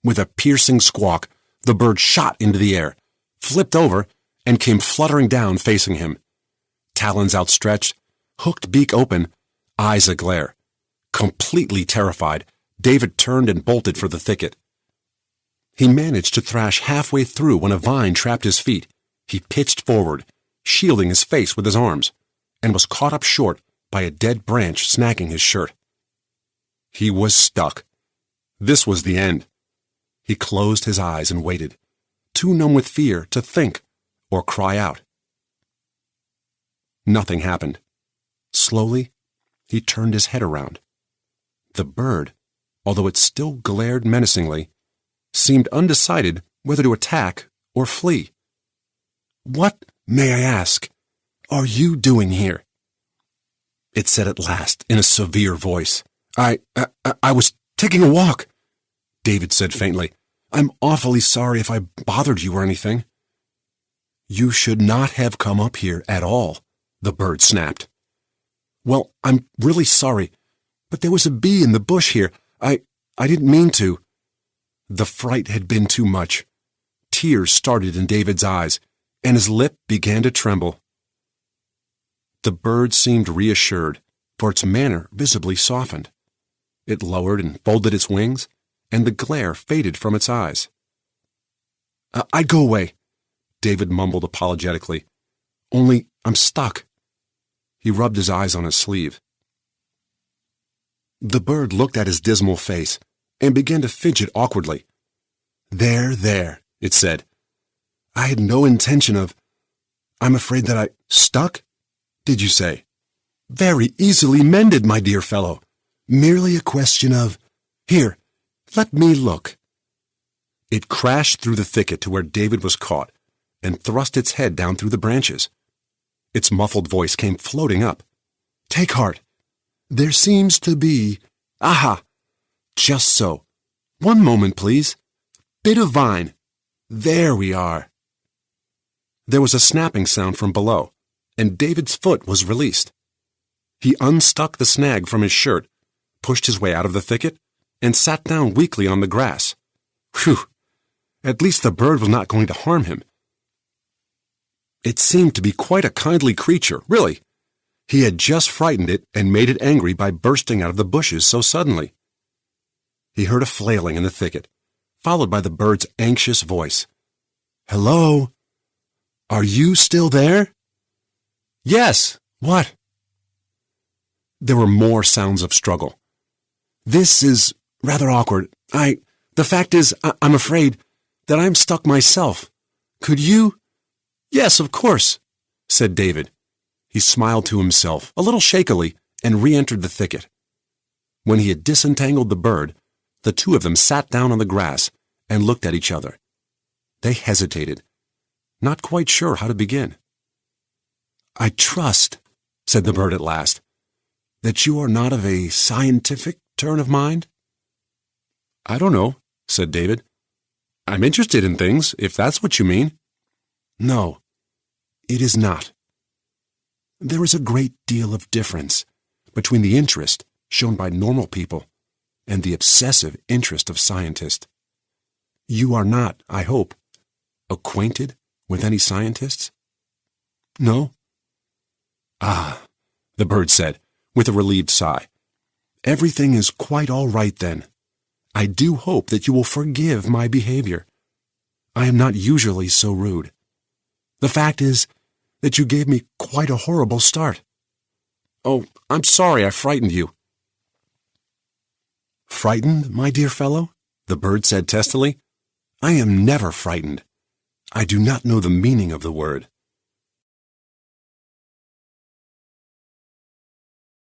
With a piercing squawk, the bird shot into the air, flipped over, and came fluttering down facing him. Talons outstretched, hooked beak open, eyes aglare. Completely terrified, David turned and bolted for the thicket. He managed to thrash halfway through when a vine trapped his feet. He pitched forward, shielding his face with his arms, and was caught up short by a dead branch snagging his shirt. He was stuck. This was the end. He closed his eyes and waited, too numb with fear to think or cry out. Nothing happened. Slowly, he turned his head around. The bird, although it still glared menacingly, seemed undecided whether to attack or flee. "What, may I ask, are you doing here?" It said at last in a severe voice. I was taking a walk," David said faintly. "I'm awfully sorry if I bothered you or anything." "You should not have come up here at all," the bird snapped. "Well, I'm really sorry, but there was a bee in the bush here. I didn't mean to." The fright had been too much. Tears started in David's eyes, and his lip began to tremble. The bird seemed reassured, for its manner visibly softened. It lowered and folded its wings, and the glare faded from its eyes. "I'd go away," David mumbled apologetically. "Only I'm stuck." He rubbed his eyes on his sleeve. The bird looked at his dismal face and began to fidget awkwardly. There, it said. "I had no intention of... I'm afraid that I... Stuck, did you say? Very easily mended, my dear fellow. Merely a question of... Here, let me look." It crashed through the thicket to where David was caught and thrust its head down through the branches. Its muffled voice came floating up. "Take heart. There seems to be... Aha! Just so. One moment, please. Bit of vine. There we are." There was a snapping sound from below, and David's foot was released. He unstuck the snag from his shirt, pushed his way out of the thicket, and sat down weakly on the grass. Whew! At least the bird was not going to harm him. It seemed to be quite a kindly creature, really. He had just frightened it and made it angry by bursting out of the bushes so suddenly. He heard a flailing in the thicket, followed by the bird's anxious voice. "Hello? Are you still there?" "Yes. What?" There were more sounds of struggle. "This is rather awkward. The fact is, I'm afraid that I'm stuck myself. Could you—" "Yes, of course," said David. He smiled to himself, a little shakily, and re-entered the thicket. When he had disentangled the bird, the two of them sat down on the grass and looked at each other. They hesitated, not quite sure how to begin. "I trust," said the bird at last, "that you are not of a scientific turn of mind?" "I don't know," said David. "I'm interested in things, if that's what you mean." "No, it is not. There is a great deal of difference between the interest shown by normal people and the obsessive interest of scientists. You are not, I hope, acquainted with any scientists?" "No." "Ah," the bird said, with a relieved sigh. "Everything is quite all right then. I do hope that you will forgive my behavior. I am not usually so rude. The fact is that you gave me quite a horrible start. Oh, I'm sorry I frightened you." "Frightened, my dear fellow?" the bird said testily. "I am never frightened. I do not know the meaning of the word."